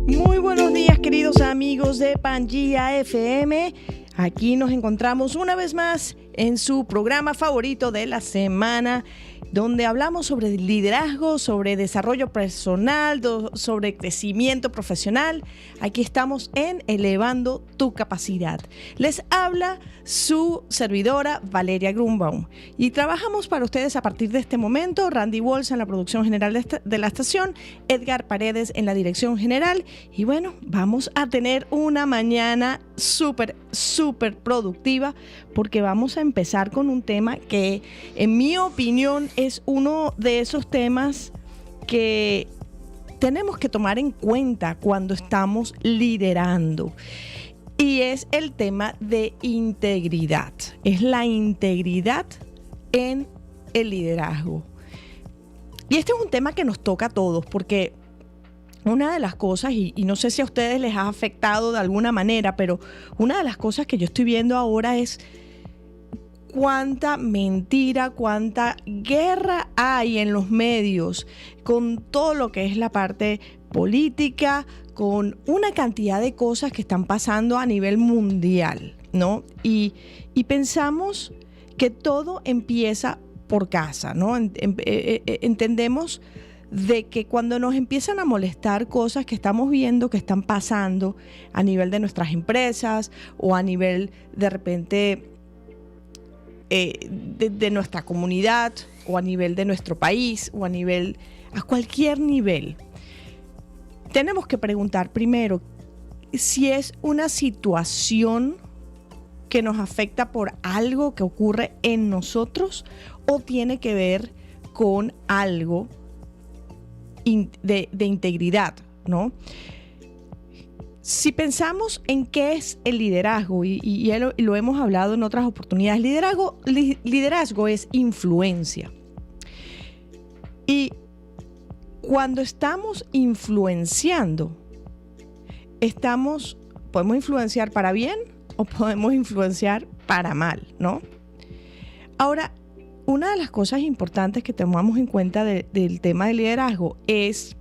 Muy buenos días, queridos amigos de Pangea FM. Aquí nos encontramos una vez más en su programa favorito de la semana, donde hablamos sobre liderazgo, sobre desarrollo personal, sobre crecimiento profesional. Aquí estamos en Elevando tu Capacidad. Les habla su servidora Valeria Grunbaum y trabajamos para ustedes a partir de este momento. Randy Walsh en la producción general de la estación, Edgar Paredes en la dirección general, y bueno, vamos a tener una mañana súper productiva, porque vamos a empezar con un tema que, en mi opinión, es uno de esos temas que tenemos que tomar en cuenta cuando estamos liderando. Y es el tema de integridad. Es la integridad en el liderazgo. Y este es un tema que nos toca a todos, porque una de las cosas, y no sé si a ustedes les ha afectado de alguna manera, pero una de las cosas que yo estoy viendo ahora es cuánta mentira, cuánta guerra hay en los medios con todo lo que es la parte política, con una cantidad de cosas que están pasando a nivel mundial, ¿no? Y pensamos que todo empieza por casa, ¿no? Entendemos de que cuando nos empiezan a molestar cosas que estamos viendo que están pasando a nivel de nuestras empresas o a nivel de repente de nuestra comunidad o a nivel de nuestro país o a cualquier nivel, tenemos que preguntar primero si es una situación que nos afecta por algo que ocurre en nosotros o tiene que ver con algo de integridad, ¿no? Si pensamos en qué es el liderazgo, y lo hemos hablado en otras oportunidades, liderazgo es influencia. Y cuando estamos influenciando, podemos influenciar para bien o podemos influenciar para mal, ¿no? Ahora, una de las cosas importantes que tomamos en cuenta del tema del liderazgo es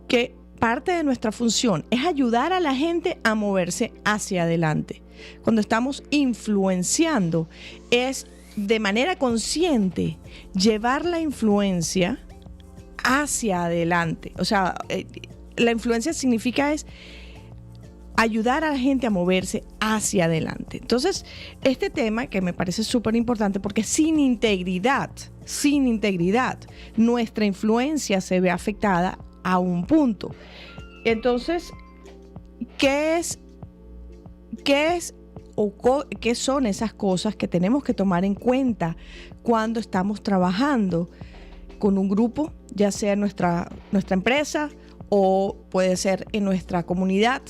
que parte de nuestra función es ayudar a la gente a moverse hacia adelante. Cuando estamos influenciando, es de manera consciente llevar la influencia hacia adelante. O sea, la influencia significa es ayudar a la gente a moverse hacia adelante. Entonces, este tema que me parece súper importante, porque sin integridad, nuestra influencia se ve afectada a un punto. Entonces, ¿qué son esas cosas que tenemos que tomar en cuenta cuando estamos trabajando con un grupo, ya sea en nuestra empresa o puede ser en nuestra comunidad,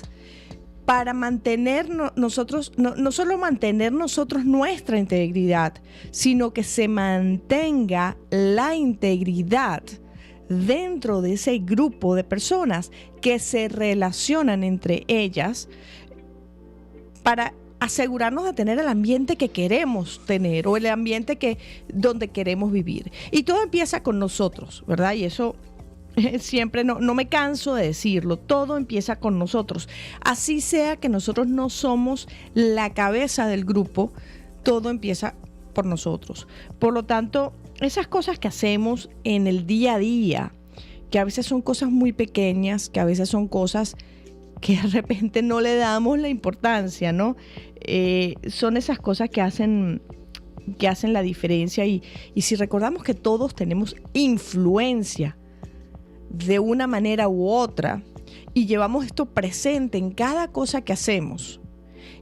para mantener nosotros, no solo mantener nosotros nuestra integridad, sino que se mantenga la integridad dentro de ese grupo de personas que se relacionan entre ellas, para asegurarnos de tener el ambiente que queremos tener o el ambiente donde queremos vivir. Y todo empieza con nosotros, ¿verdad? Y eso siempre no me canso de decirlo, todo empieza con nosotros. Así sea que nosotros no somos la cabeza del grupo, todo empieza por nosotros. Por lo tanto, esas cosas que hacemos en el día a día, que a veces son cosas muy pequeñas, que a veces son cosas que de repente no le damos la importancia, ¿no? Son esas cosas que hacen la diferencia. Y si recordamos que todos tenemos influencia de una manera u otra y llevamos esto presente en cada cosa que hacemos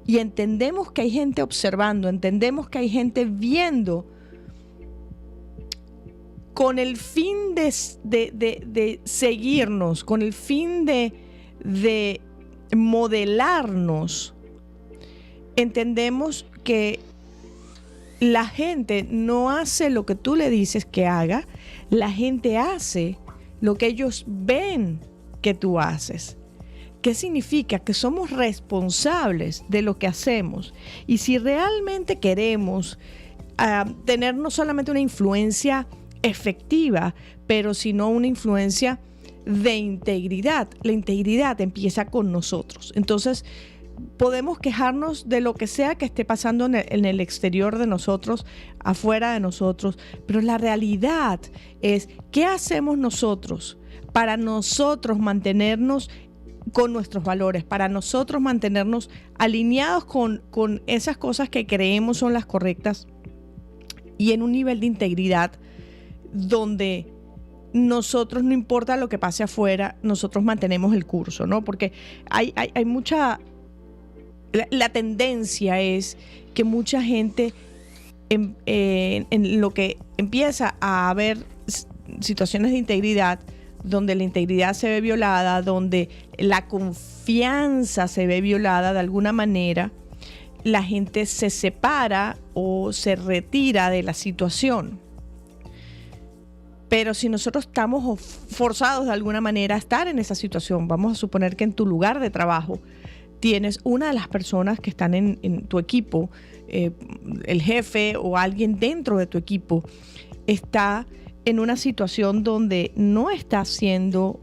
y entendemos que hay gente observando, entendemos que hay gente viendo con el fin de seguirnos, con el fin de modelarnos, entendemos que la gente no hace lo que tú le dices que haga, la gente hace lo que ellos ven que tú haces. ¿Qué significa? Que somos responsables de lo que hacemos. Y si realmente queremos tener no solamente una influencia efectiva, pero sino una influencia de integridad. La integridad empieza con nosotros. Entonces, podemos quejarnos de lo que sea que esté pasando en el exterior de nosotros, afuera de nosotros, pero la realidad es qué hacemos nosotros para nosotros mantenernos con nuestros valores, para nosotros mantenernos alineados con esas cosas que creemos son las correctas y en un nivel de integridad donde nosotros, no importa lo que pase afuera, nosotros mantenemos el curso, ¿no? Porque hay mucha... La tendencia es que mucha gente en lo que empieza a haber situaciones de integridad, donde la integridad se ve violada, donde la confianza se ve violada de alguna manera, la gente se separa o se retira de la situación. Pero si nosotros estamos forzados de alguna manera a estar en esa situación, vamos a suponer que en tu lugar de trabajo tienes una de las personas que están en tu equipo, el jefe o alguien dentro de tu equipo, está en una situación donde no está siendo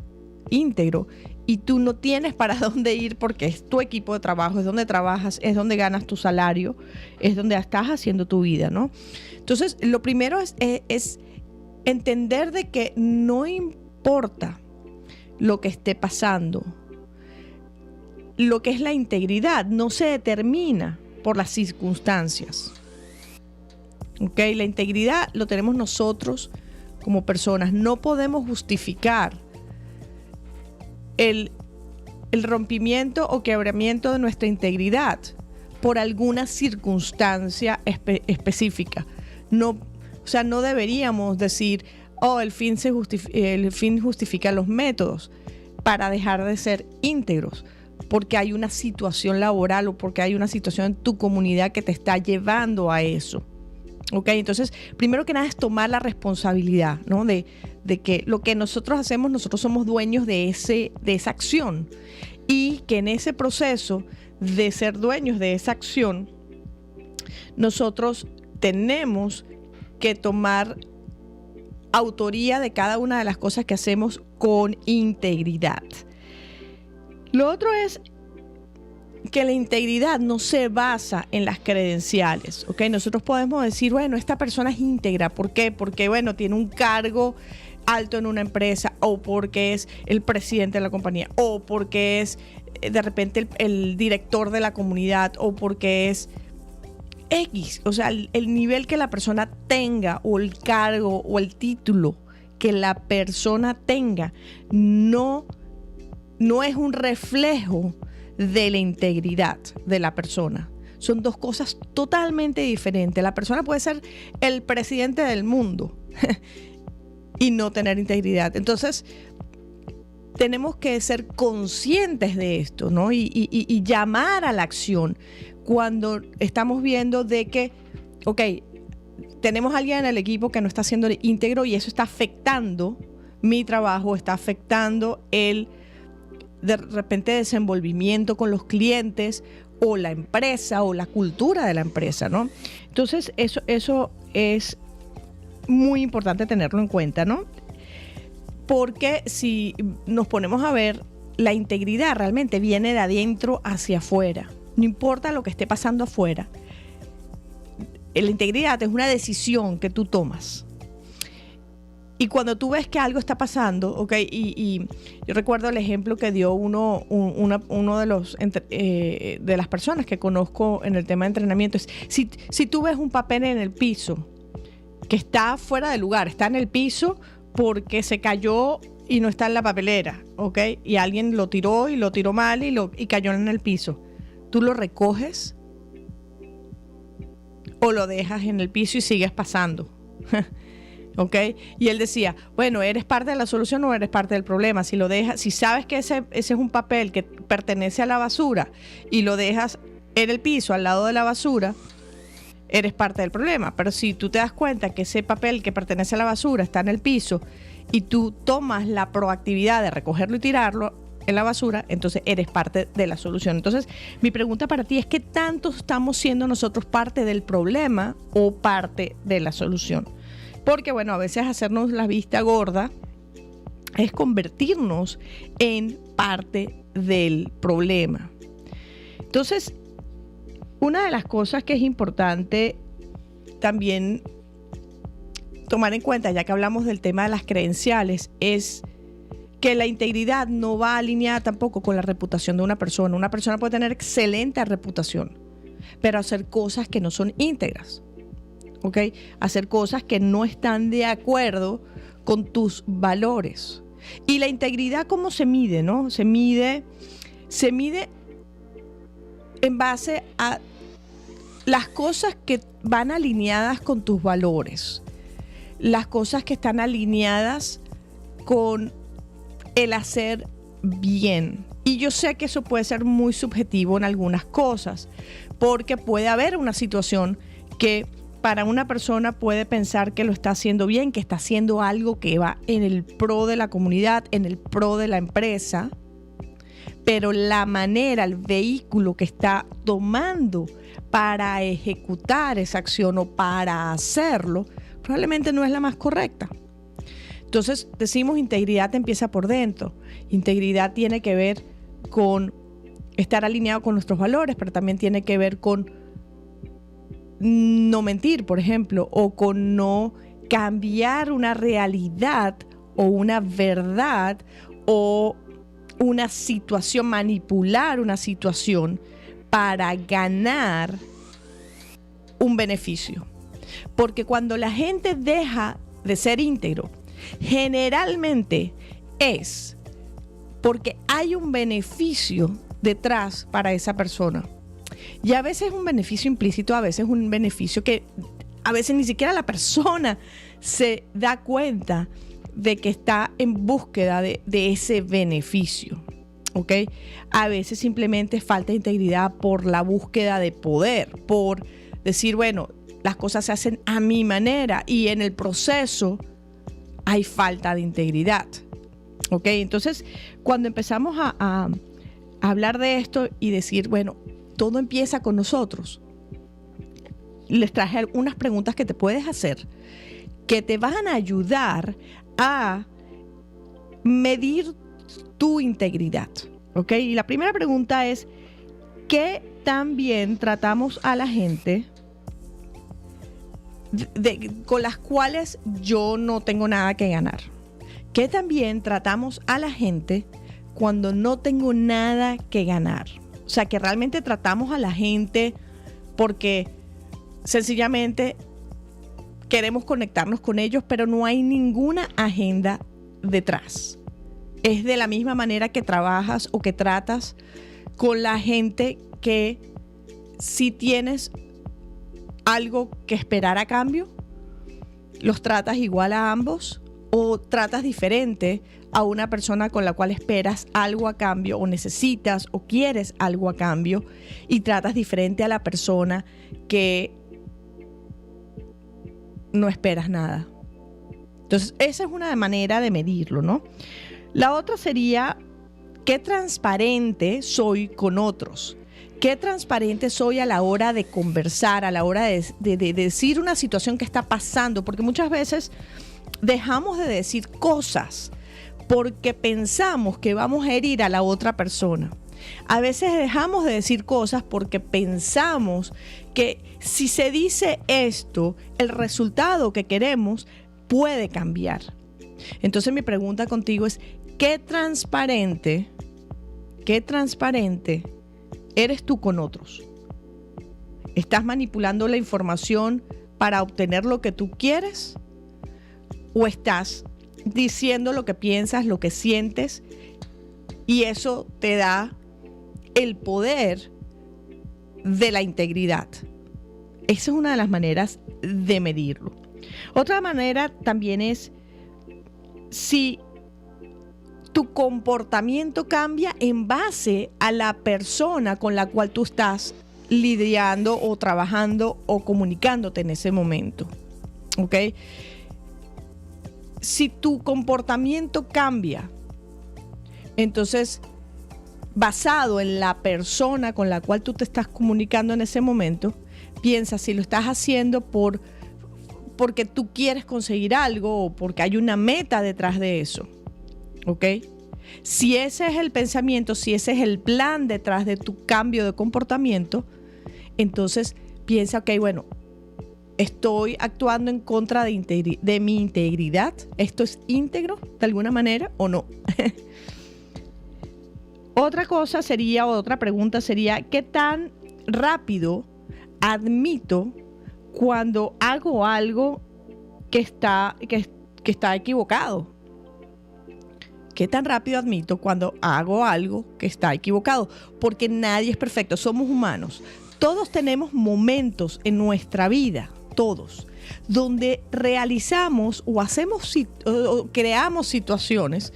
íntegro y tú no tienes para dónde ir porque es tu equipo de trabajo, es donde trabajas, es donde ganas tu salario, es donde estás haciendo tu vida, ¿no? Entonces, lo primero es entender de que no importa lo que esté pasando. Lo que es la integridad no se determina por las circunstancias. ¿Ok? La integridad lo tenemos nosotros como personas. No podemos justificar el rompimiento o quebramiento de nuestra integridad por alguna circunstancia específica. No, o sea, no deberíamos decir, el fin justifica los métodos para dejar de ser íntegros, porque hay una situación laboral o porque hay una situación en tu comunidad que te está llevando a eso. ¿Ok? Entonces, primero que nada es tomar la responsabilidad, ¿no? De que lo que nosotros hacemos, nosotros somos dueños de esa acción. Y que en ese proceso de ser dueños de esa acción, nosotros tenemos que tomar autoría de cada una de las cosas que hacemos con integridad. Lo otro es que la integridad no se basa en las credenciales, ¿ok? Nosotros podemos decir, bueno, esta persona es íntegra. ¿Por qué? Porque, bueno, tiene un cargo alto en una empresa, o porque es el presidente de la compañía, o porque es de repente el director de la comunidad, o porque es X. O sea, el nivel que la persona tenga, o el cargo, o el título que la persona tenga, no es un reflejo de la integridad de la persona. Son dos cosas totalmente diferentes. La persona puede ser el presidente del mundo y no tener integridad. Entonces, tenemos que ser conscientes de esto, ¿no? Y llamar a la acción cuando estamos viendo de que, ok, tenemos a alguien en el equipo que no está siendo íntegro y eso está afectando mi trabajo, está afectando de repente desenvolvimiento con los clientes o la empresa o la cultura de la empresa, ¿no? Entonces eso es muy importante tenerlo en cuenta, ¿no? Porque si nos ponemos a ver, la integridad realmente viene de adentro hacia afuera. No importa lo que esté pasando afuera. La integridad es una decisión que tú tomas. Y cuando tú ves que algo está pasando, ¿ok? Y yo recuerdo el ejemplo que dio uno de las personas que conozco en el tema de entrenamiento. Es, si tú ves un papel en el piso que está fuera de lugar, está en el piso porque se cayó y no está en la papelera, ¿ok? Y alguien lo tiró y lo tiró mal y cayó en el piso. ¿Tú lo recoges o lo dejas en el piso y sigues pasando? ¿Ok? Y él decía, bueno, ¿eres parte de la solución o eres parte del problema? Si lo dejas, si sabes que ese es un papel que pertenece a la basura y lo dejas en el piso al lado de la basura, eres parte del problema. Pero si tú te das cuenta que ese papel que pertenece a la basura está en el piso y tú tomas la proactividad de recogerlo y tirarlo en la basura, entonces eres parte de la solución. Entonces, mi pregunta para ti es, ¿qué tanto estamos siendo nosotros parte del problema o parte de la solución? Porque, bueno, a veces hacernos la vista gorda es convertirnos en parte del problema. Entonces, una de las cosas que es importante también tomar en cuenta, ya que hablamos del tema de las credenciales, es que la integridad no va alineada tampoco con la reputación de una persona. Una persona puede tener excelente reputación, pero hacer cosas que no son íntegras, ¿ok? Hacer cosas que no están de acuerdo con tus valores. Y la integridad, ¿cómo se mide, no? Se mide en base a las cosas que van alineadas con tus valores, las cosas que están alineadas con el hacer bien. Y yo sé que eso puede ser muy subjetivo en algunas cosas, porque puede haber una situación que para una persona puede pensar que lo está haciendo bien, que está haciendo algo que va en el pro de la comunidad, en el pro de la empresa, pero la manera, el vehículo que está tomando para ejecutar esa acción o para hacerlo, probablemente no es la más correcta. Entonces decimos integridad empieza por dentro. Integridad tiene que ver con estar alineado con nuestros valores, pero también tiene que ver con no mentir, por ejemplo, o con no cambiar una realidad o una verdad o una situación, manipular una situación para ganar un beneficio. Porque cuando la gente deja de ser íntegro, generalmente es porque hay un beneficio detrás para esa persona. Y a veces es un beneficio implícito, a veces es un beneficio que a veces ni siquiera la persona se da cuenta de que está en búsqueda de ese beneficio, ¿ok? A veces simplemente falta integridad por la búsqueda de poder, por decir, bueno, las cosas se hacen a mi manera y en el proceso hay falta de integridad, ¿ok? Entonces, cuando empezamos a hablar de esto y decir, bueno, todo empieza con nosotros, les traje algunas preguntas que te puedes hacer que te van a ayudar a medir tu integridad, ¿ok? Y la primera pregunta es, ¿qué tan bien tratamos a la gente con las cuales yo no tengo nada que ganar? ¿Qué tan bien tratamos a la gente cuando no tengo nada que ganar? O sea, que realmente tratamos a la gente porque sencillamente queremos conectarnos con ellos, pero no hay ninguna agenda detrás. Es de la misma manera que trabajas o que tratas con la gente que si tienes algo que esperar a cambio, ¿los tratas igual a ambos o tratas diferente a una persona con la cual esperas algo a cambio o necesitas o quieres algo a cambio y tratas diferente a la persona que no esperas nada? Entonces, esa es una manera de medirlo, ¿no? La otra sería, ¿qué transparente soy con otros? ¿Qué transparente soy a la hora de conversar, a la hora de decir una situación que está pasando? Porque muchas veces dejamos de decir cosas porque pensamos que vamos a herir a la otra persona. A veces dejamos de decir cosas porque pensamos que si se dice esto, el resultado que queremos puede cambiar. Entonces mi pregunta contigo es, ¿qué transparente eres tú con otros? ¿Estás manipulando la información para obtener lo que tú quieres? ¿O estás diciendo lo que piensas, lo que sientes, y eso te da el poder de la integridad? Esa es una de las maneras de medirlo. Otra manera también es si tu comportamiento cambia en base a la persona con la cual tú estás lidiando o trabajando o comunicándote en ese momento, ¿ok? Si tu comportamiento cambia, entonces, basado en la persona con la cual tú te estás comunicando en ese momento, piensa si lo estás haciendo porque tú quieres conseguir algo o porque hay una meta detrás de eso. ¿ok? Si ese es el pensamiento, si ese es el plan detrás de tu cambio de comportamiento, entonces piensa, ok, bueno, ¿estoy actuando en contra de mi integridad? ¿Esto es íntegro de alguna manera o no? Otra pregunta sería, ¿qué tan rápido admito cuando hago algo que está equivocado? ¿Qué tan rápido admito cuando hago algo que está equivocado? Porque nadie es perfecto, somos humanos. Todos tenemos momentos en nuestra vida, todos, donde realizamos o creamos situaciones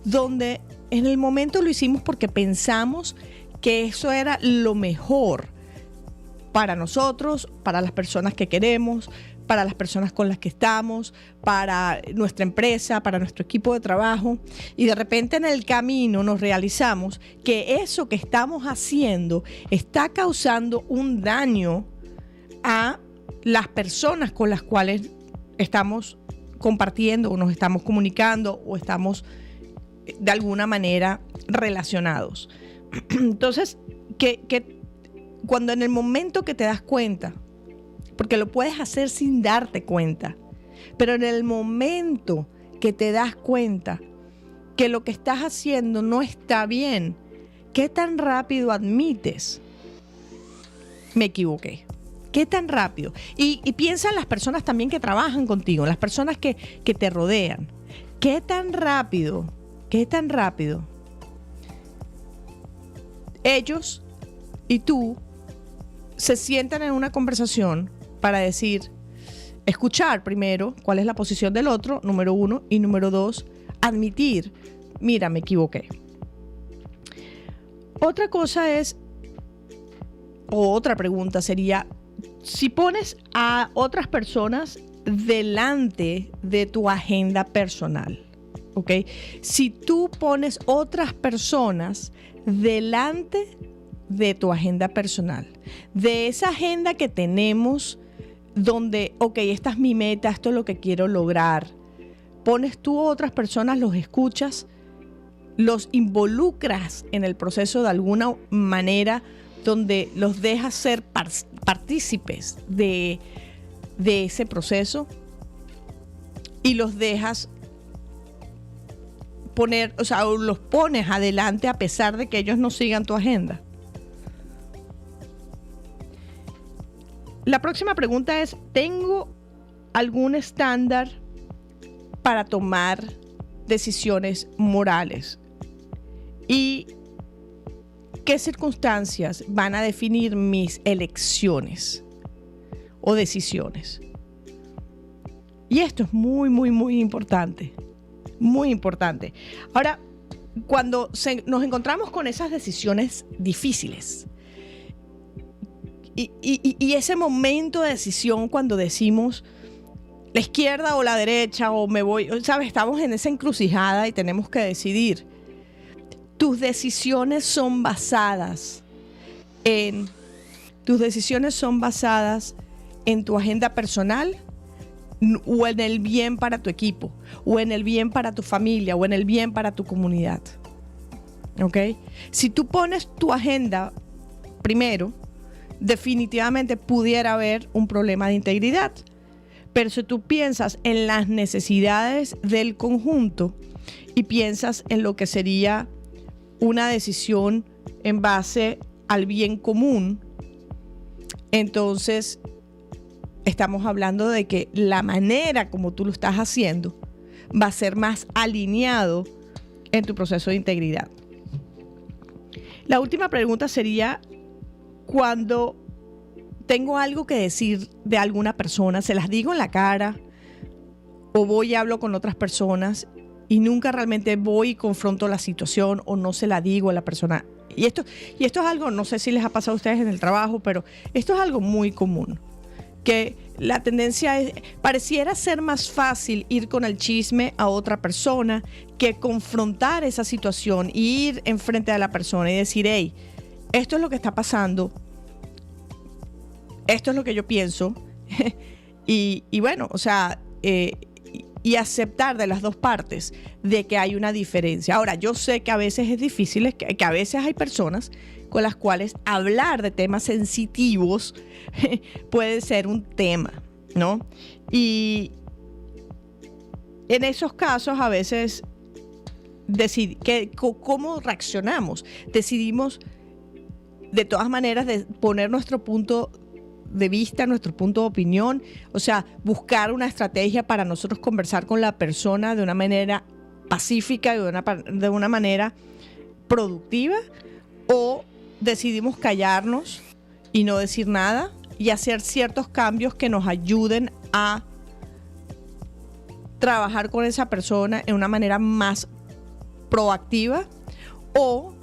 donde en el momento lo hicimos porque pensamos que eso era lo mejor para nosotros, para las personas que queremos, para las personas con las que estamos, para nuestra empresa, para nuestro equipo de trabajo. Y de repente en el camino nos realizamos que eso que estamos haciendo está causando un daño a las personas con las cuales estamos compartiendo o nos estamos comunicando o estamos de alguna manera relacionados. Entonces, que cuando en el momento que te das cuenta, porque lo puedes hacer sin darte cuenta, pero en el momento que te das cuenta que lo que estás haciendo no está bien, ¿qué tan rápido admites? Me equivoqué. ¿Qué tan rápido? Y piensa en las personas también que trabajan contigo, las personas que te rodean. ¿Qué tan rápido ellos y tú se sientan en una conversación para decir, escuchar primero cuál es la posición del otro, número 1, y número 2, admitir, mira, me equivoqué? Otra pregunta sería, si pones a otras personas delante de tu agenda personal, ¿ok? Si tú pones otras personas delante de tu agenda personal, de esa agenda que tenemos donde, ok, esta es mi meta, esto es lo que quiero lograr, pones tú a otras personas, los escuchas, los involucras en el proceso de alguna manera, donde los dejas ser partícipes de ese proceso y los dejas o los pones adelante a pesar de que ellos no sigan tu agenda. La próxima pregunta es, ¿tengo algún estándar para tomar decisiones morales? ¿Y qué circunstancias van a definir mis elecciones o decisiones? Y esto es muy, muy, muy importante. Muy importante. Ahora, cuando nos encontramos con esas decisiones difíciles y ese momento de decisión cuando decimos la izquierda o la derecha o me voy, ¿sabes? Estamos en esa encrucijada y tenemos que decidir. Tus decisiones son basadas en tu agenda personal o en el bien para tu equipo, o en el bien para tu familia, o en el bien para tu comunidad. ¿Ok? Si tú pones tu agenda primero, definitivamente pudiera haber un problema de integridad. Pero si tú piensas en las necesidades del conjunto y piensas en lo que sería una decisión en base al bien común, entonces estamos hablando de que la manera como tú lo estás haciendo va a ser más alineado en tu proceso de integridad. La última pregunta sería, cuando tengo algo que decir de alguna persona, ¿se las digo en la cara o voy y hablo con otras personas y nunca realmente voy y confronto la situación o no se la digo a la persona? Y esto es algo, no sé si les ha pasado a ustedes en el trabajo, pero esto es algo muy común. Que la tendencia pareciera ser más fácil ir con el chisme a otra persona que confrontar esa situación y ir enfrente de la persona y decir, hey, esto es lo que está pasando, esto es lo que yo pienso y bueno, o sea, y aceptar de las dos partes de que hay una diferencia. Ahora, yo sé que a veces es difícil, que a veces hay personas con las cuales hablar de temas sensitivos puede ser un tema, ¿no? Y en esos casos a veces ¿cómo reaccionamos? Decidimos de todas maneras de poner nuestro punto de vista, nuestro punto de opinión, o sea, buscar una estrategia para nosotros conversar con la persona de una manera pacífica y de una manera productiva, o decidimos callarnos y no decir nada y hacer ciertos cambios que nos ayuden a trabajar con esa persona en una manera más proactiva, o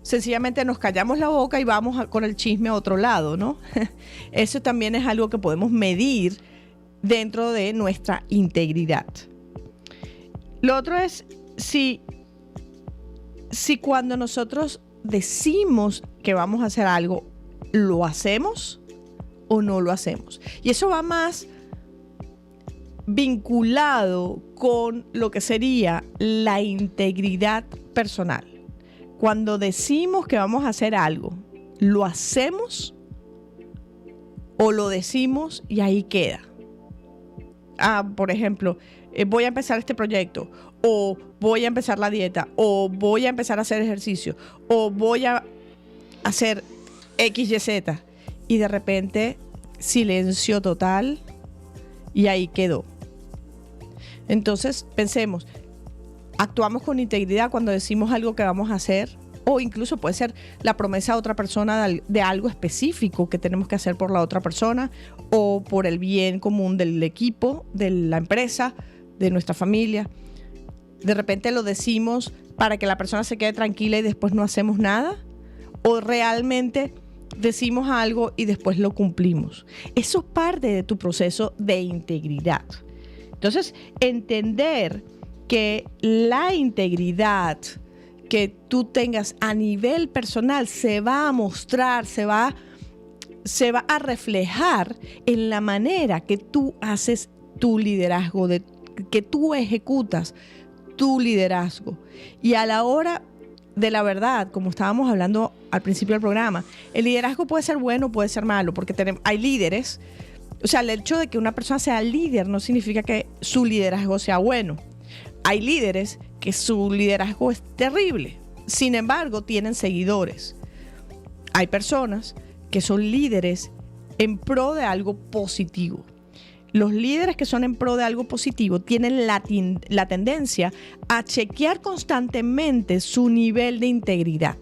sencillamente nos callamos la boca y vamos con el chisme a otro lado, ¿no? Eso también es algo que podemos medir dentro de nuestra integridad. Lo otro es si cuando nosotros decimos que vamos a hacer algo, ¿lo hacemos o no lo hacemos? Y eso va más vinculado con lo que sería la integridad personal. Cuando decimos que vamos a hacer algo, ¿lo hacemos o lo decimos y ahí queda? Por ejemplo, voy a empezar este proyecto, o voy a empezar la dieta, o voy a empezar a hacer ejercicio, o voy a hacer X, Y, Z, y de repente silencio total y ahí quedó. Entonces pensemos, actuamos con integridad cuando decimos algo que vamos a hacer, o incluso puede ser la promesa a otra persona de algo específico que tenemos que hacer por la otra persona o por el bien común del equipo, de la empresa, de nuestra familia. De repente lo decimos para que la persona se quede tranquila y después no hacemos nada, o realmente decimos algo y después lo cumplimos. Eso es parte de tu proceso de integridad. Entonces, entender que la integridad que tú tengas a nivel personal se va a mostrar, se va a reflejar en la manera que tú haces tu liderazgo, que tú ejecutas tu liderazgo. Y a la hora de la verdad, como estábamos hablando al principio del programa, el liderazgo puede ser bueno, puede ser malo, porque hay líderes. O sea, el hecho de que una persona sea líder no significa que su liderazgo sea bueno. Hay líderes que su liderazgo es terrible, sin embargo, tienen seguidores. Hay personas que son líderes en pro de algo positivo. Los líderes que son en pro de algo positivo tienen la tendencia a chequear constantemente su nivel de integridad.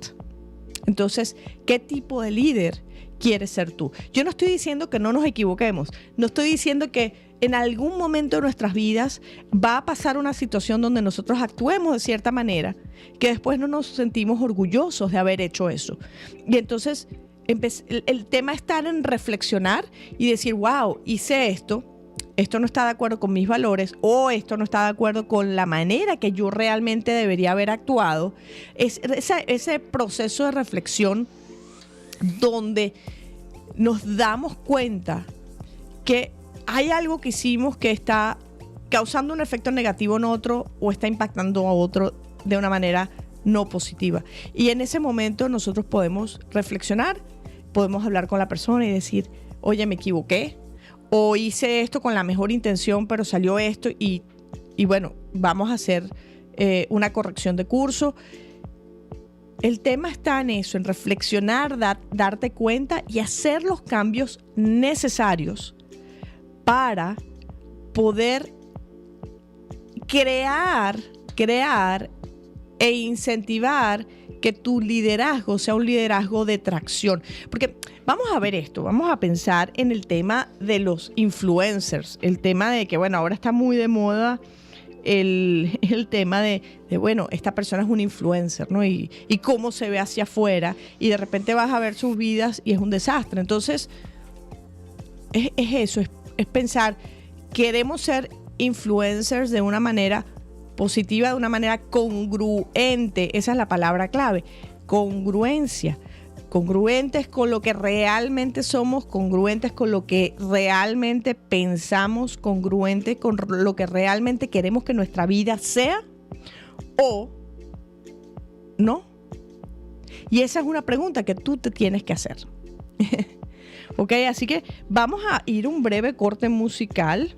Entonces, ¿qué tipo de líder quieres ser tú? Yo no estoy diciendo que no nos equivoquemos, no estoy diciendo que en algún momento de nuestras vidas va a pasar una situación donde nosotros actuemos de cierta manera, que después no nos sentimos orgullosos de haber hecho eso. Y entonces el tema está en reflexionar y decir, wow, hice esto no está de acuerdo con mis valores, o esto no está de acuerdo con la manera que yo realmente debería haber actuado. Es ese proceso de reflexión donde nos damos cuenta que hay algo que hicimos que está causando un efecto negativo en otro o está impactando a otro de una manera no positiva. Y en ese momento nosotros podemos reflexionar, podemos hablar con la persona y decir, oye, me equivoqué, o hice esto con la mejor intención, pero salió esto y bueno, vamos a hacer una corrección de curso. El tema está en eso, en reflexionar, darte cuenta y hacer los cambios necesarios para poder crear e incentivar que tu liderazgo sea un liderazgo de tracción. Porque vamos a ver esto, vamos a pensar en el tema de los influencers, el tema de que, bueno, ahora está muy de moda el tema de bueno, esta persona es un influencer, ¿no? Y cómo se ve hacia afuera, y de repente vas a ver sus vidas y es un desastre. Entonces, es eso, es pensar, queremos ser influencers de una manera positiva, de una manera congruente. Esa es la palabra clave, congruencia. congruentes con lo que realmente somos, congruentes con lo que realmente pensamos, congruentes con lo que realmente queremos que nuestra vida sea, o no. Y esa es una pregunta que tú te tienes que hacer. Ok, así que vamos a ir un breve corte musical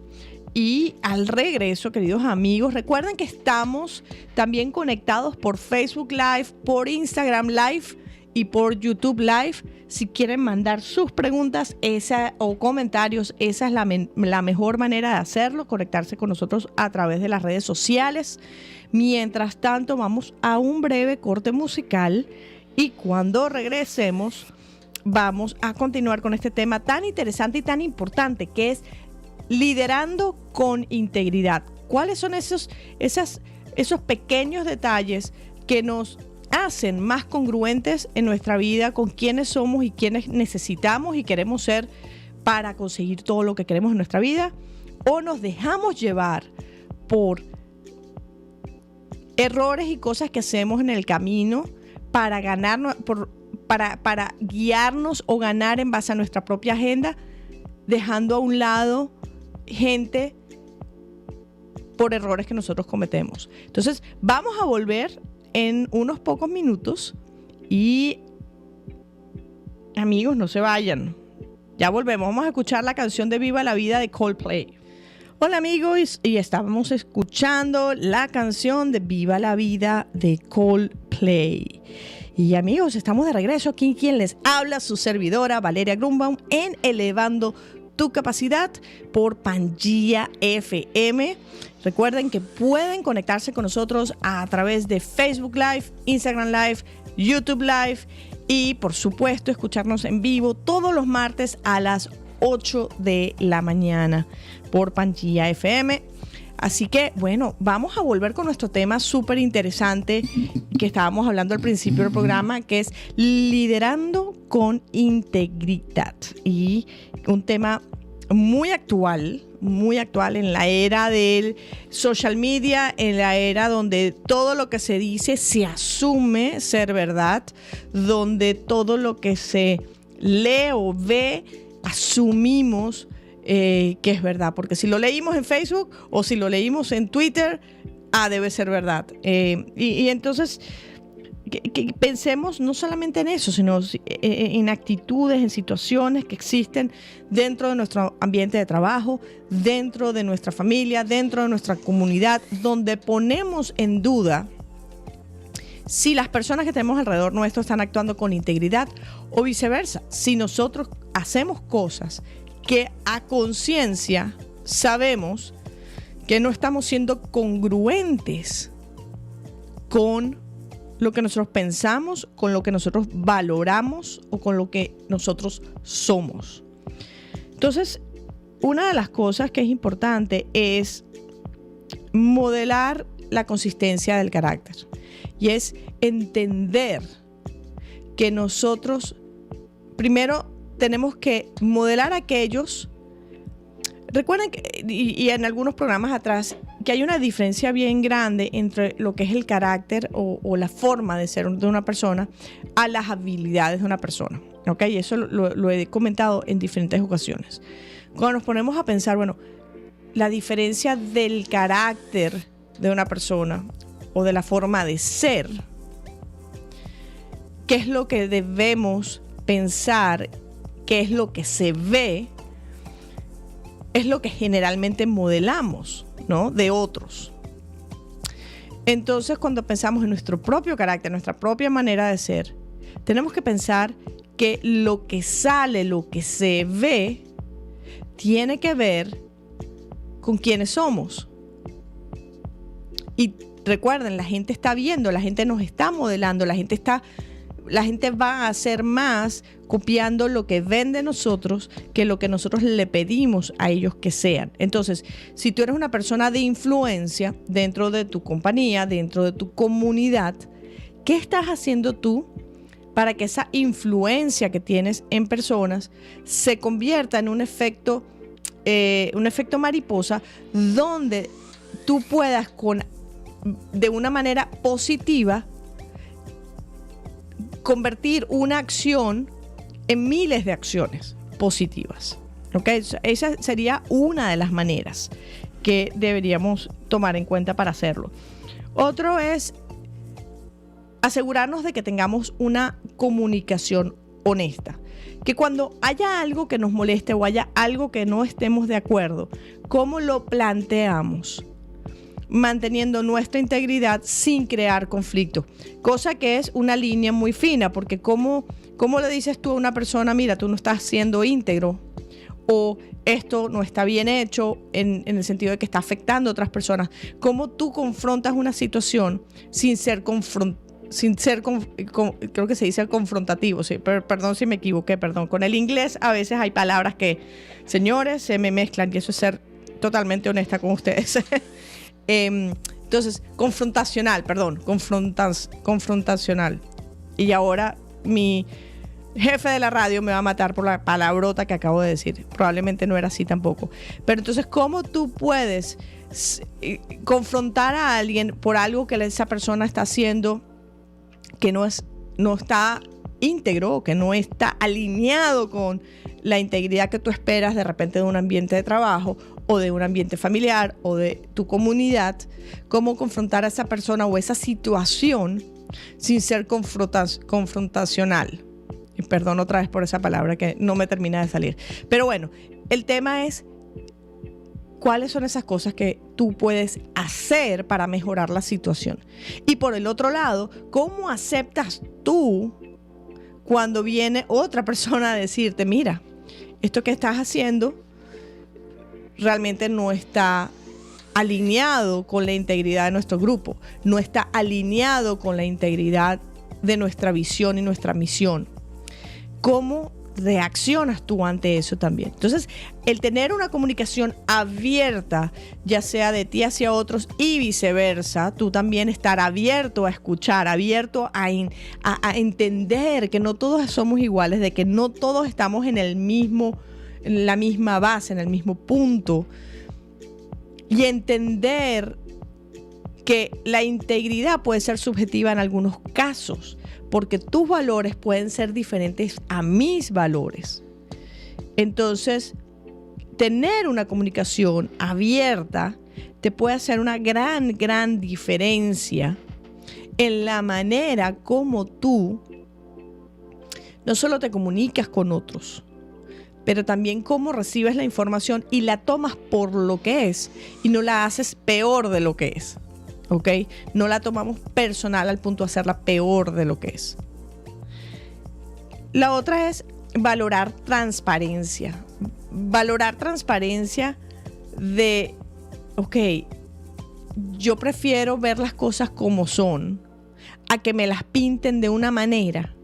y al regreso, queridos amigos, recuerden que estamos también conectados por Facebook Live, por Instagram Live y por YouTube Live. Si quieren mandar sus preguntas o comentarios, esa es la mejor manera de hacerlo, conectarse con nosotros a través de las redes sociales. Mientras tanto, vamos a un breve corte musical y cuando regresemos, vamos a continuar con este tema tan interesante y tan importante que es liderando con integridad. ¿Cuáles son esos pequeños detalles que nos hacen más congruentes en nuestra vida con quiénes somos y quiénes necesitamos y queremos ser para conseguir todo lo que queremos en nuestra vida? ¿O nos dejamos llevar por errores y cosas que hacemos en el camino para ganarnos, para guiarnos o ganar en base a nuestra propia agenda, dejando a un lado gente por errores que nosotros cometemos? Entonces, vamos a volver en unos pocos minutos y, amigos, no se vayan. Ya volvemos. Vamos a escuchar la canción de Viva la Vida de Coldplay. Hola, amigos, y estábamos escuchando la canción de Viva la Vida de Coldplay. Y amigos, estamos de regreso aquí. Quien les habla, su servidora Valeria Grunbaum, en Elevando tu Capacidad por Pangea FM. Recuerden que pueden conectarse con nosotros a través de Facebook Live, Instagram Live, YouTube Live y por supuesto escucharnos en vivo todos los martes a las 8 de la mañana por Pangea FM. Así que, bueno, vamos a volver con nuestro tema súper interesante que estábamos hablando al principio del programa, que es liderando con integridad. Y un tema muy actual en la era del social media, en la era donde todo lo que se dice se asume ser verdad, donde todo lo que se lee o ve asumimos que es verdad, porque si lo leímos en Facebook o si lo leímos en Twitter, debe ser verdad. Y entonces que pensemos no solamente en eso, sino en actitudes, en situaciones que existen dentro de nuestro ambiente de trabajo, dentro de nuestra familia, dentro de nuestra comunidad, donde ponemos en duda si las personas que tenemos alrededor nuestro están actuando con integridad o viceversa. Si nosotros hacemos cosas que a conciencia sabemos que no estamos siendo congruentes con lo que nosotros pensamos, con lo que nosotros valoramos o con lo que nosotros somos. Entonces, una de las cosas que es importante es modelar la consistencia del carácter y es entender que nosotros primero tenemos que modelar a aquellos. Recuerden que, y en algunos programas atrás, que hay una diferencia bien grande entre lo que es el carácter o la forma de ser de una persona a las habilidades de una persona. ¿Ok? Y eso lo he comentado en diferentes ocasiones. Cuando nos ponemos a pensar, bueno, la diferencia del carácter de una persona o de la forma de ser, ¿qué es lo que debemos pensar? ¿Qué es lo que se ve? Es lo que generalmente modelamos, ¿no? De otros. Entonces, cuando pensamos en nuestro propio carácter, nuestra propia manera de ser, tenemos que pensar que lo que sale, lo que se ve, tiene que ver con quiénes somos. Y recuerden, la gente está viendo, la gente nos está modelando, la gente va a hacer más copiando lo que ven de nosotros que lo que nosotros le pedimos a ellos que sean. Entonces, si tú eres una persona de influencia dentro de tu compañía, dentro de tu comunidad, ¿qué estás haciendo tú para que esa influencia que tienes en personas se convierta en un efecto mariposa, donde tú puedas de una manera positiva convertir una acción en miles de acciones positivas. ¿Okay? Esa sería una de las maneras que deberíamos tomar en cuenta para hacerlo. Otro es asegurarnos de que tengamos una comunicación honesta. Que cuando haya algo que nos moleste o haya algo que no estemos de acuerdo, ¿cómo lo planteamos? Manteniendo nuestra integridad sin crear conflicto. Cosa que es una línea muy fina, porque ¿cómo le dices tú a una persona, mira, tú no estás siendo íntegro? O esto no está bien hecho en el sentido de que está afectando a otras personas. ¿Cómo tú confrontas una situación sin ser creo que se dice confrontativo, sí, perdón si me equivoqué, perdón. Con el inglés a veces hay palabras que, señores, se me mezclan y eso es ser totalmente honesta con ustedes. Entonces, confrontacional. Y ahora mi jefe de la radio me va a matar por la palabrota que acabo de decir. Probablemente no era así tampoco. Pero entonces, ¿cómo tú puedes confrontar a alguien por algo que esa persona está haciendo que no está íntegro, que no está alineado con la integridad que tú esperas de repente de un ambiente de trabajo o de un ambiente familiar o de tu comunidad? ¿Cómo confrontar a esa persona o esa situación sin ser confrontacional? Y perdón otra vez por esa palabra que no me termina de salir. Pero bueno, el tema es cuáles son esas cosas que tú puedes hacer para mejorar la situación. Y por el otro lado, ¿cómo aceptas tú cuando viene otra persona a decirte, mira, esto que estás haciendo realmente no está alineado con la integridad de nuestro grupo, no está alineado con la integridad de nuestra visión y nuestra misión? ¿Cómo reaccionas tú ante eso también? Entonces, el tener una comunicación abierta, ya sea de ti hacia otros y viceversa, tú también estar abierto a escuchar, abierto a entender que no todos somos iguales, de que no todos estamos en la misma base, en el mismo punto, y entender que la integridad puede ser subjetiva en algunos casos, porque tus valores pueden ser diferentes a mis valores. Entonces, tener una comunicación abierta te puede hacer una gran diferencia en la manera como tú no solo te comunicas con otros, pero también cómo recibes la información y la tomas por lo que es y no la haces peor de lo que es. ¿Ok? No la tomamos personal al punto de hacerla peor de lo que es. La otra es valorar transparencia. Valorar transparencia de, ok, yo prefiero ver las cosas como son a que me las pinten de una manera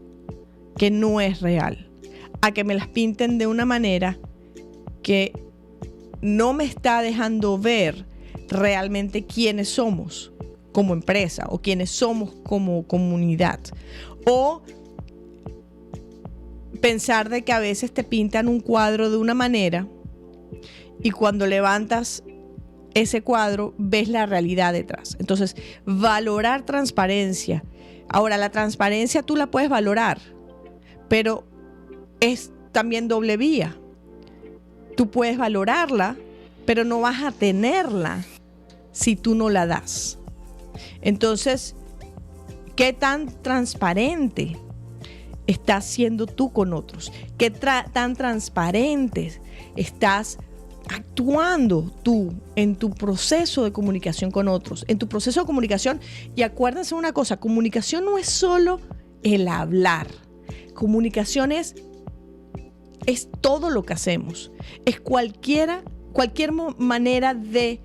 que no es real. A que me las pinten de una manera que no me está dejando ver realmente quiénes somos como empresa o quiénes somos como comunidad. O pensar de que a veces te pintan un cuadro de una manera y cuando levantas ese cuadro ves la realidad detrás. Entonces, valorar transparencia. Ahora, la transparencia tú la puedes valorar, pero es también doble vía. Tú puedes valorarla, pero no vas a tenerla si tú no la das. Entonces, ¿qué tan transparente estás siendo tú con otros? ¿Qué tan transparente estás actuando tú en tu proceso de comunicación con otros? En tu proceso de comunicación, y acuérdense una cosa, comunicación no es solo el hablar. Comunicación es todo lo que hacemos. Es cualquier manera de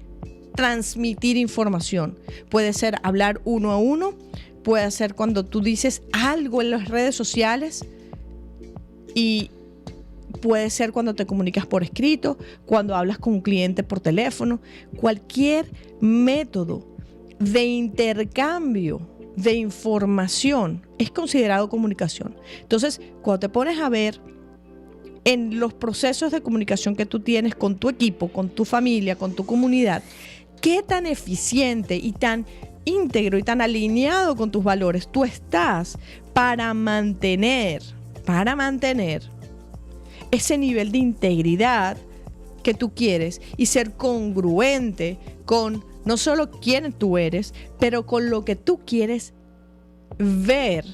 transmitir información. Puede ser hablar uno a uno, puede ser cuando tú dices algo en las redes sociales y puede ser cuando te comunicas por escrito, cuando hablas con un cliente por teléfono. Cualquier método de intercambio de información es considerado comunicación. Entonces, cuando te pones a ver en los procesos de comunicación que tú tienes con tu equipo, con tu familia, con tu comunidad, qué tan eficiente y tan íntegro y tan alineado con tus valores tú estás para mantener ese nivel de integridad que tú quieres y ser congruente con no solo quién tú eres, pero con lo que tú quieres ver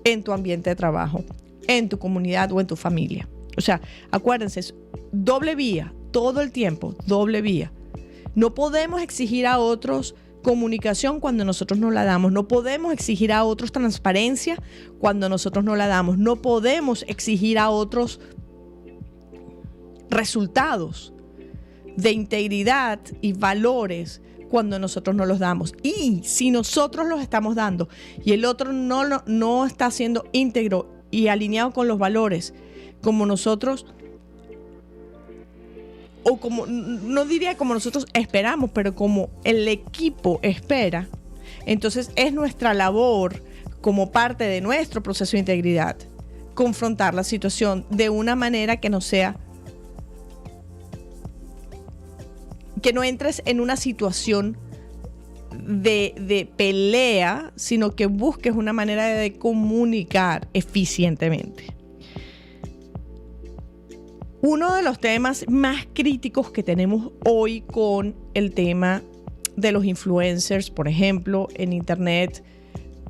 en tu ambiente de trabajo, en tu comunidad o en tu familia. O sea, acuérdense, es doble vía, todo el tiempo, doble vía. No podemos exigir a otros comunicación cuando nosotros no la damos. No podemos exigir a otros transparencia cuando nosotros no la damos. No podemos exigir a otros resultados de integridad y valores cuando nosotros no los damos. Y si nosotros los estamos dando y el otro no está siendo íntegro y alineado con los valores como nosotros, o como, no diría como nosotros esperamos, pero como el equipo espera, entonces es nuestra labor como parte de nuestro proceso de integridad confrontar la situación de una manera que no sea, que no entres en una situación de pelea, sino que busques una manera de comunicar eficientemente. Uno de los temas más críticos que tenemos hoy con el tema de los influencers, por ejemplo, en internet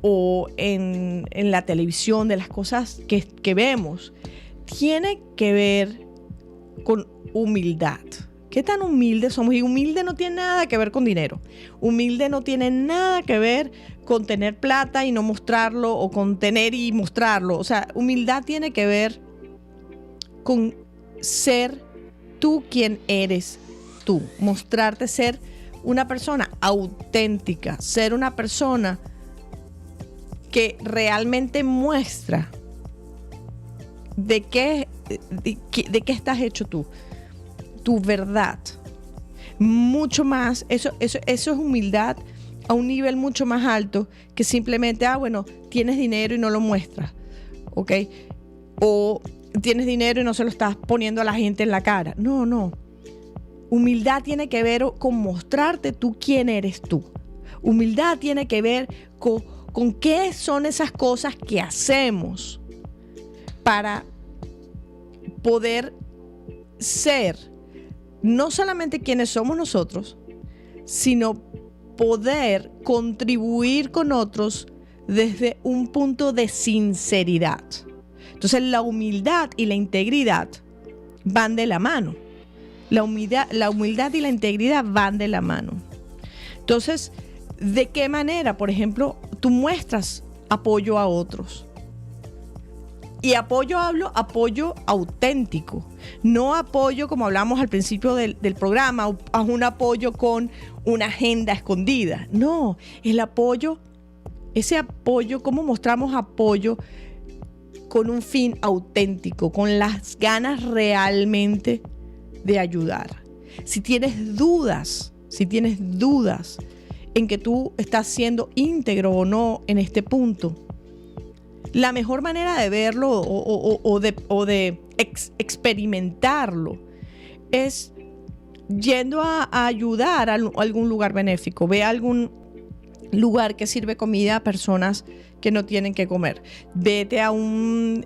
o en la televisión, de las cosas que vemos, tiene que ver con humildad. ¿Qué tan humildes somos? Y humilde no tiene nada que ver con dinero. Humilde no tiene nada que ver con tener plata y no mostrarlo, o con tener y mostrarlo. O sea, humildad tiene que ver con ser tú quien eres tú. Mostrarte ser una persona auténtica. Ser una persona que realmente muestra de qué estás hecho tú. Tu verdad, mucho más, eso es humildad a un nivel mucho más alto que simplemente, bueno, tienes dinero y no lo muestras, ¿ok? O tienes dinero y no se lo estás poniendo a la gente en la cara. No. Humildad tiene que ver con mostrarte tú quién eres tú. Humildad tiene que ver con qué son esas cosas que hacemos para poder ser no solamente quienes somos nosotros, sino poder contribuir con otros desde un punto de sinceridad. Entonces, la humildad y la integridad van de la mano. La humildad y la integridad van de la mano. Entonces, ¿de qué manera, por ejemplo, tú muestras apoyo a otros? Y apoyo auténtico, no apoyo como hablamos al principio del programa, a un apoyo con una agenda escondida. No, ese apoyo, cómo mostramos apoyo con un fin auténtico, con las ganas realmente de ayudar. Si tienes dudas en que tú estás siendo íntegro o no en este punto, la mejor manera de verlo o de experimentarlo es yendo a ayudar a algún lugar benéfico. Ve a algún lugar que sirve comida a personas que no tienen que comer. Vete a un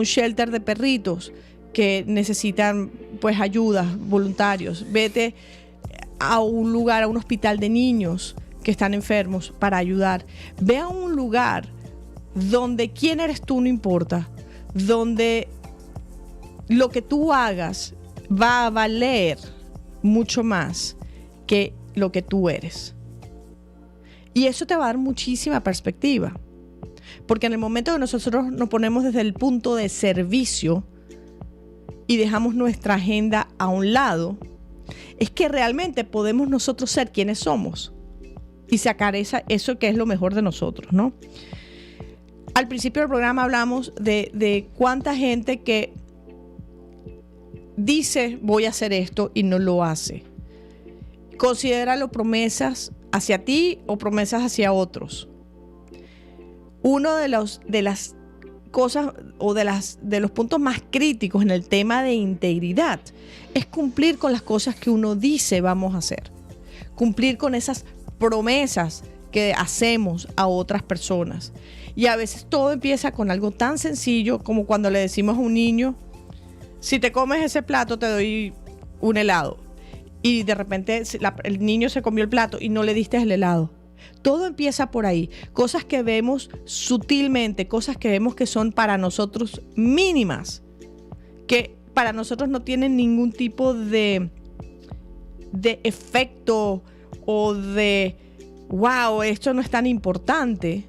shelter de perritos que necesitan pues ayuda, voluntarios. Vete a un lugar, a un hospital de niños que están enfermos para ayudar. Ve a un lugar donde quién eres tú no importa, donde lo que tú hagas va a valer mucho más que lo que tú eres. Y eso te va a dar muchísima perspectiva, porque en el momento que nosotros nos ponemos desde el punto de servicio y dejamos nuestra agenda a un lado, es que realmente podemos nosotros ser quienes somos y sacar eso que es lo mejor de nosotros, ¿no? Al principio del programa hablamos de cuánta gente que dice voy a hacer esto y no lo hace. Considéralo promesas hacia ti o promesas hacia otros. Uno de las cosas o de los puntos más críticos en el tema de integridad es cumplir con las cosas que uno dice vamos a hacer. Cumplir con esas promesas que hacemos a otras personas. Y a veces todo empieza con algo tan sencillo como cuando le decimos a un niño, si te comes ese plato te doy un helado. Y de repente el niño se comió el plato y no le diste el helado. Todo empieza por ahí. Cosas que vemos sutilmente, cosas que vemos que son para nosotros mínimas, que para nosotros no tienen ningún tipo de efecto o de wow, esto no es tan importante.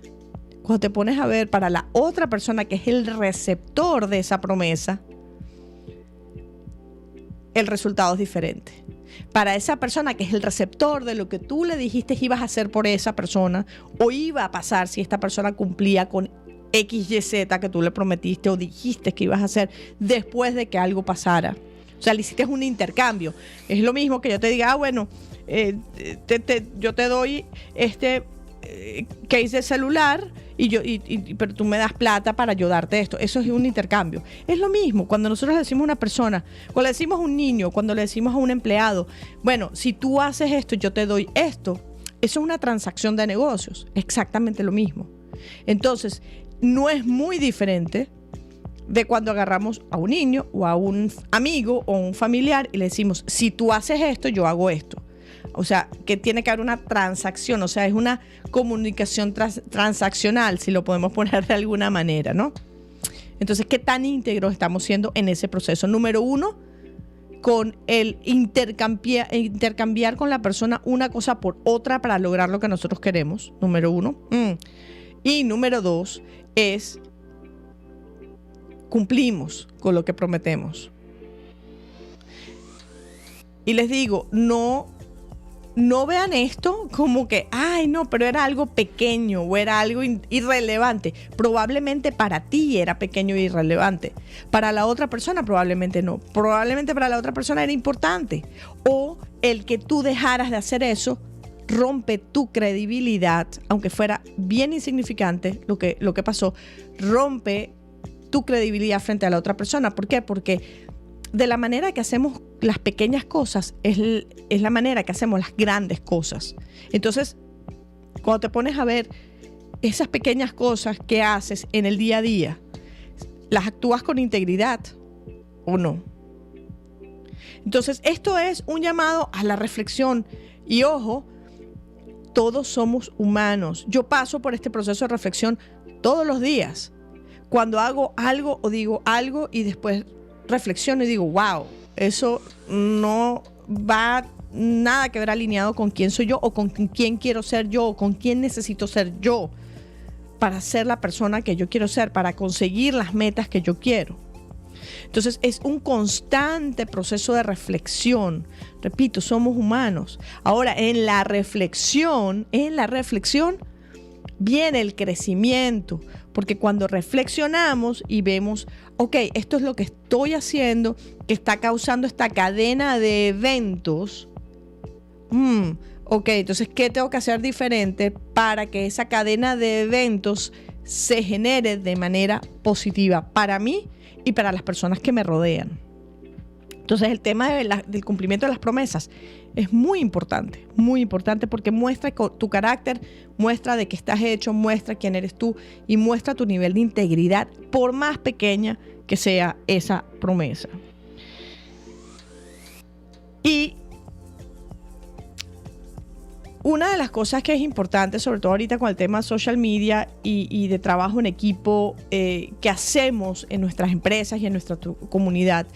Cuando te pones a ver para la otra persona que es el receptor de esa promesa, el resultado es diferente. Para esa persona que es el receptor de lo que tú le dijiste ibas a hacer por esa persona o iba a pasar si esta persona cumplía con X, Y, Z que tú le prometiste o dijiste que ibas a hacer después de que algo pasara. O sea, le hiciste un intercambio. Es lo mismo que yo te diga, bueno, yo te doy este case de celular pero tú me das plata para ayudarte esto. Eso es un intercambio. Es lo mismo cuando nosotros le decimos a una persona, cuando le decimos a un niño, cuando le decimos a un empleado, bueno, si tú haces esto, yo te doy esto. Eso es una transacción de negocios. Exactamente lo mismo. Entonces, no es muy diferente de cuando agarramos a un niño o a un amigo o un familiar y le decimos, si tú haces esto, yo hago esto. O sea, que tiene que haber una transacción, o sea, es una comunicación transaccional, si lo podemos poner de alguna manera, ¿no? Entonces, ¿qué tan íntegros estamos siendo en ese proceso? Número uno, con el intercambiar con la persona una cosa por otra para lograr lo que nosotros queremos, número uno. Y número dos es cumplimos con lo que prometemos. Y les digo, no vean esto como que, ay, no, pero era algo pequeño o era algo irrelevante. Probablemente para ti era pequeño e irrelevante. Para la otra persona probablemente no. Probablemente para la otra persona era importante. O el que tú dejaras de hacer eso rompe tu credibilidad, aunque fuera bien insignificante lo que pasó, rompe tu credibilidad frente a la otra persona. ¿Por qué? Porque de la manera que hacemos las pequeñas cosas es la manera que hacemos las grandes cosas. Entonces, cuando te pones a ver esas pequeñas cosas que haces en el día a día, ¿las actúas con integridad o no? Entonces, esto es un llamado a la reflexión. Y ojo, todos somos humanos. Yo paso por este proceso de reflexión todos los días. Cuando hago algo o digo algo y después reflexiono y digo, wow, eso no va nada que ver alineado con quién soy yo o con quién quiero ser yo o con quién necesito ser yo para ser la persona que yo quiero ser, para conseguir las metas que yo quiero. Entonces es un constante proceso de reflexión. Repito, somos humanos. Ahora, en la reflexión viene el crecimiento, porque cuando reflexionamos y vemos, ok, esto es lo que estoy haciendo, que está causando esta cadena de eventos. Ok, entonces, ¿qué tengo que hacer diferente para que esa cadena de eventos se genere de manera positiva para mí y para las personas que me rodean? Entonces, el tema del cumplimiento de las promesas es muy importante porque muestra tu carácter, muestra de qué estás hecho, muestra quién eres tú y muestra tu nivel de integridad, por más pequeña que sea esa promesa. Y una de las cosas que es importante, sobre todo ahorita con el tema social media y de trabajo en equipo que hacemos en nuestras empresas y en nuestra comunidad,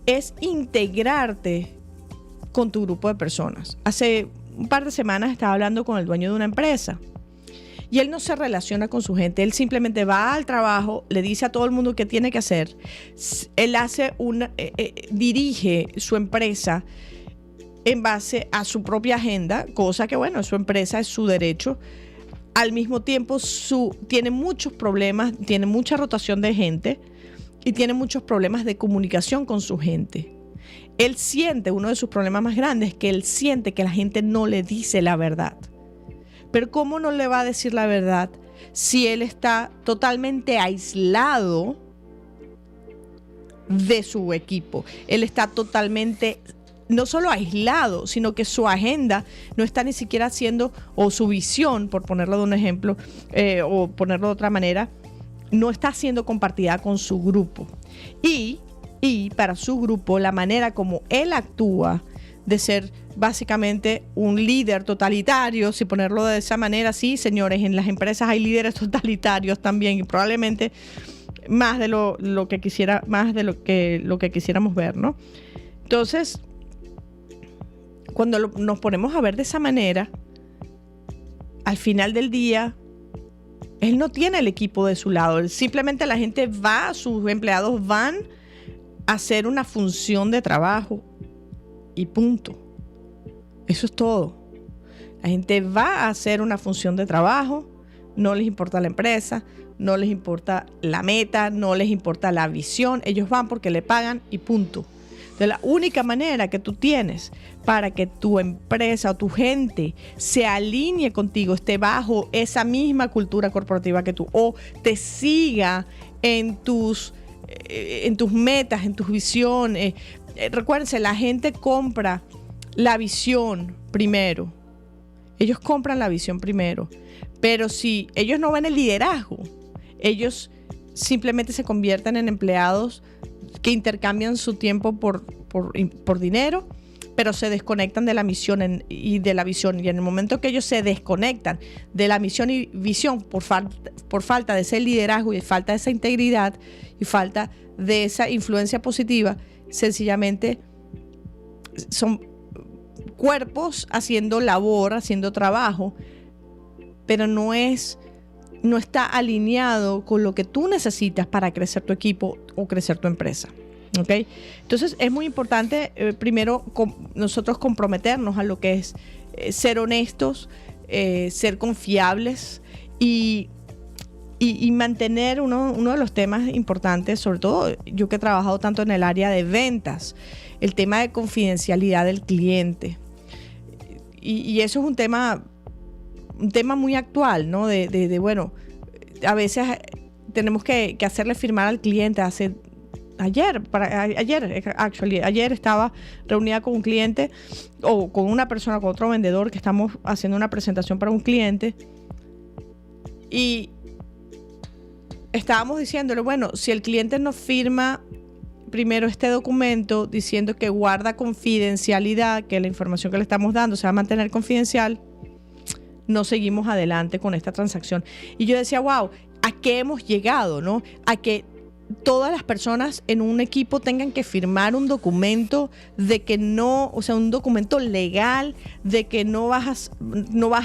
es integrarte con tu grupo de personas. Hace un par de semanas estaba hablando con el dueño de una empresa y él no se relaciona con su gente. Él simplemente va al trabajo, le dice a todo el mundo qué tiene que hacer. Él dirige su empresa en base a su propia agenda, cosa que, bueno, su empresa es su derecho. Al mismo tiempo, tiene muchos problemas, tiene mucha rotación de gente y tiene muchos problemas de comunicación con su gente. Él siente, uno de sus problemas más grandes es que él siente que la gente no le dice la verdad. Pero ¿cómo no le va a decir la verdad si él está totalmente aislado de su equipo? Él está totalmente no solo aislado, sino que su agenda no está ni siquiera haciendo, o su visión, por ponerlo de un ejemplo, o ponerlo de otra manera, no está siendo compartida con su grupo. Y para su grupo, la manera como él actúa, de ser básicamente un líder totalitario, si ponerlo de esa manera, sí, señores, en las empresas hay líderes totalitarios también, y probablemente más de lo que quisiera, más de lo que quisiéramos ver, ¿no? Entonces, cuando nos ponemos a ver de esa manera, al final del día, él no tiene el equipo de su lado. Simplemente la gente va, sus empleados van a hacer una función de trabajo y punto. Eso es todo. La gente va a hacer una función de trabajo, no les importa la empresa, no les importa la meta, no les importa la visión. Ellos van porque le pagan y punto. Entonces, la única manera que tú tienes para que tu empresa o tu gente se alinee contigo, esté bajo esa misma cultura corporativa que tú, o te siga en tus metas, en tus visiones. Recuérdense, la gente compra la visión primero. Ellos compran la visión primero. Pero si ellos no ven el liderazgo, ellos simplemente se convierten en empleados que intercambian su tiempo por dinero, pero se desconectan de la misión y de la visión. Y en el momento que ellos se desconectan de la misión y visión por falta de ese liderazgo y falta de esa integridad y falta de esa influencia positiva, sencillamente son cuerpos haciendo labor, haciendo trabajo, pero no está alineado con lo que tú necesitas para crecer tu equipo o crecer tu empresa. ¿Okay? Entonces es muy importante primero nosotros comprometernos a lo que es ser honestos, ser confiables y mantener uno de los temas importantes, sobre todo yo que he trabajado tanto en el área de ventas, el tema de confidencialidad del cliente. Y eso es un tema muy actual, ¿no? Bueno, a veces tenemos que hacerle firmar al cliente. Ayer estaba reunida con un cliente o con una persona, con otro vendedor, que estamos haciendo una presentación para un cliente, y estábamos diciéndole, bueno, si el cliente nos firma primero este documento diciendo que guarda confidencialidad, que la información que le estamos dando se va a mantener confidencial, no seguimos adelante con esta transacción. Y yo decía, wow, ¿a qué hemos llegado, no? A que todas las personas en un equipo tengan que firmar un documento de que no, o sea, un documento legal de que no vas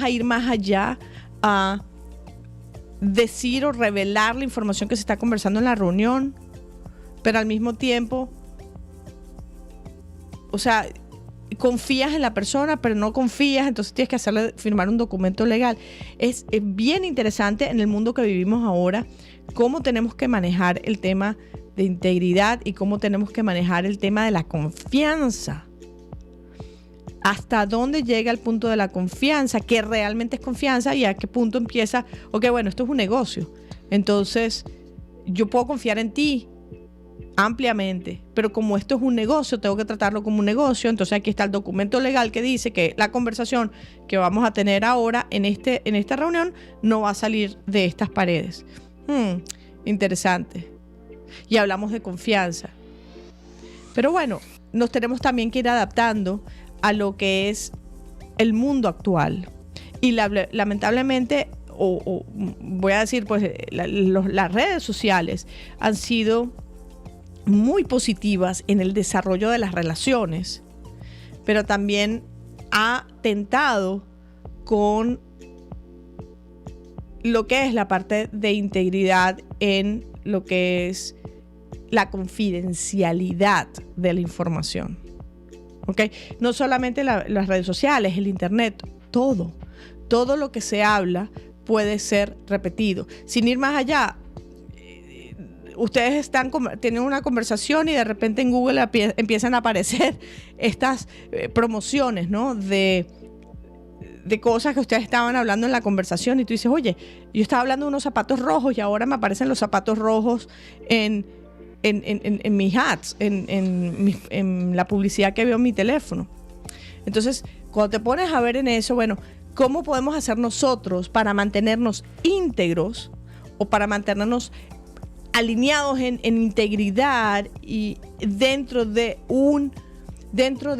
a ir más allá a decir o revelar la información que se está conversando en la reunión, pero al mismo tiempo, o sea, confías en la persona, pero no confías, entonces tienes que hacerle firmar un documento legal. Es bien interesante en el mundo que vivimos ahora, cómo tenemos que manejar el tema de integridad y cómo tenemos que manejar el tema de la confianza. Hasta dónde llega el punto de la confianza, qué realmente es confianza, y a qué punto empieza, ok, bueno, esto es un negocio, entonces yo puedo confiar en ti ampliamente, pero como esto es un negocio, tengo que tratarlo como un negocio. Entonces aquí está el documento legal que dice que la conversación que vamos a tener ahora en esta reunión no va a salir de estas paredes. Interesante. Y hablamos de confianza. Pero bueno, nos tenemos también que ir adaptando a lo que es el mundo actual. Y lamentablemente, o voy a decir, pues las redes sociales han sido muy positivas en el desarrollo de las relaciones, pero también ha tentado con lo que es la parte de integridad en lo que es la confidencialidad de la información. ¿Okay? No solamente las redes sociales, el internet, todo lo que se habla puede ser repetido. Sin ir más allá, ustedes tienen una conversación y de repente en Google empiezan a aparecer estas promociones, ¿no? de cosas que ustedes estaban hablando en la conversación, y tú dices, oye, yo estaba hablando de unos zapatos rojos y ahora me aparecen los zapatos rojos en en mis ads, en la publicidad que veo en mi teléfono. Entonces, cuando te pones a ver en eso, bueno, ¿cómo podemos hacer nosotros para mantenernos íntegros o para mantenernos alineados en integridad y dentro de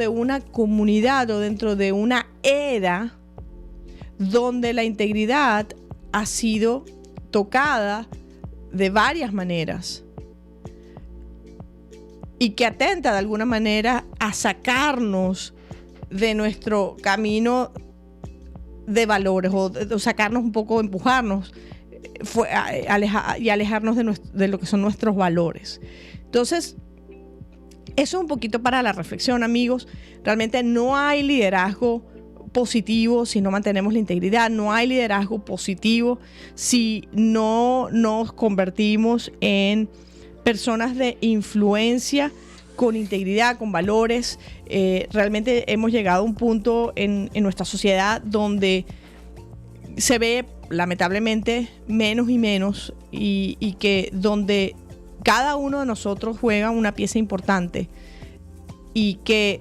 una comunidad o dentro de una era donde la integridad ha sido tocada de varias maneras y que atenta de alguna manera a sacarnos de nuestro camino de valores o sacarnos un poco, empujarnos y alejarnos de lo que son nuestros valores? Entonces, eso es un poquito para la reflexión, amigos. Realmente no hay liderazgo positivo si no mantenemos la integridad. No hay liderazgo positivo si no nos convertimos en personas de influencia con integridad, con valores. Realmente hemos llegado a un punto en nuestra sociedad donde se ve lamentablemente menos y menos y que donde cada uno de nosotros juega una pieza importante y que,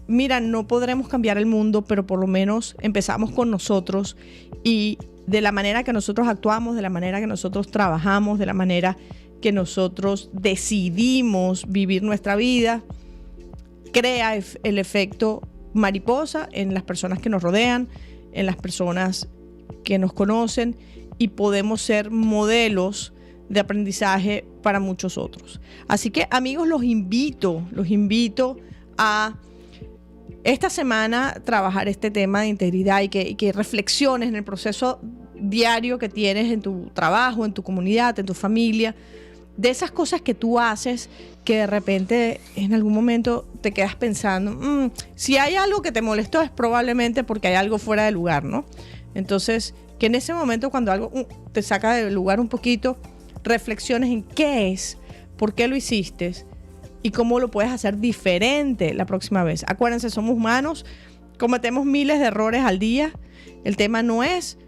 mira, no podremos cambiar el mundo, pero por lo menos empezamos con nosotros y de la manera que nosotros actuamos, de la manera que nosotros trabajamos, de la manera que nosotros decidimos vivir nuestra vida, crea el efecto mariposa en las personas que nos rodean, en las personas que nos conocen, y podemos ser modelos de aprendizaje para muchos otros. Así que, amigos, los invito a esta semana trabajar este tema de integridad y que reflexiones en el proceso diario que tienes en tu trabajo, en tu comunidad, en tu familia, de esas cosas que tú haces que de repente en algún momento te quedas pensando, si hay algo que te molestó es probablemente porque hay algo fuera de lugar, ¿no? Entonces, que en ese momento cuando algo te saca de lugar un poquito, reflexiones en qué es, por qué lo hiciste y cómo lo puedes hacer diferente la próxima vez. Acuérdense, somos humanos, cometemos miles de errores al día. El tema no es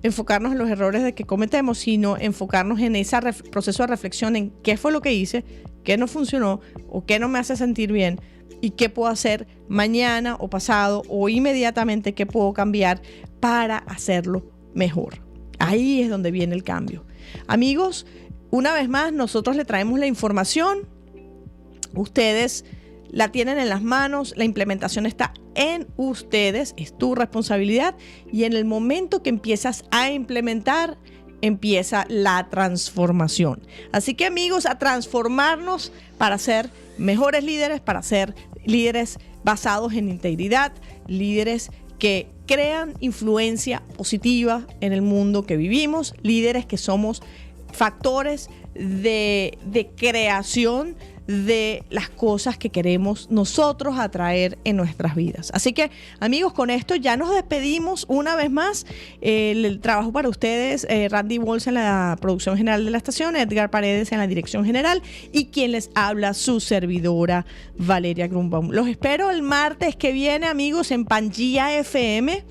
enfocarnos en los errores de que cometemos, sino enfocarnos en ese proceso de reflexión en qué fue lo que hice, qué no funcionó o qué no me hace sentir bien y qué puedo hacer mañana o pasado o inmediatamente, qué puedo cambiar para hacerlo mejor. Ahí es donde viene el cambio. Amigos, una vez más, nosotros le traemos la información. Ustedes la tienen en las manos, la implementación está en ustedes, es tu responsabilidad, y en el momento que empiezas a implementar, empieza la transformación. Así que, amigos, a transformarnos para ser mejores líderes, para ser líderes basados en integridad, líderes que crean influencia positiva en el mundo que vivimos, líderes que somos factores de creación de las cosas que queremos nosotros atraer en nuestras vidas. Así que, amigos, con esto ya nos despedimos una vez más. El trabajo para ustedes, Randy Walls en la producción general de la estación, Edgar Paredes en la dirección general y quien les habla, su servidora Valeria Grunbaum. Los espero el martes que viene, amigos, en Pangea FM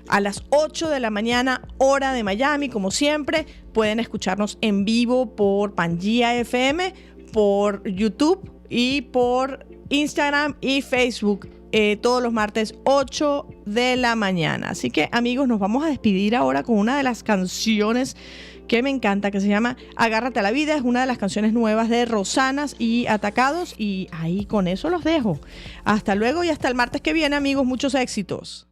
a las 8 de la mañana, hora de Miami. Como siempre, pueden escucharnos en vivo por Pangea FM, por YouTube y por Instagram y Facebook, todos los martes 8 de la mañana. Así que, amigos, nos vamos a despedir ahora con una de las canciones que me encanta, que se llama Agárrate a la vida. Es una de las canciones nuevas de Rosanas y Atacados, y ahí con eso los dejo. Hasta luego y hasta el martes que viene, amigos. Muchos éxitos.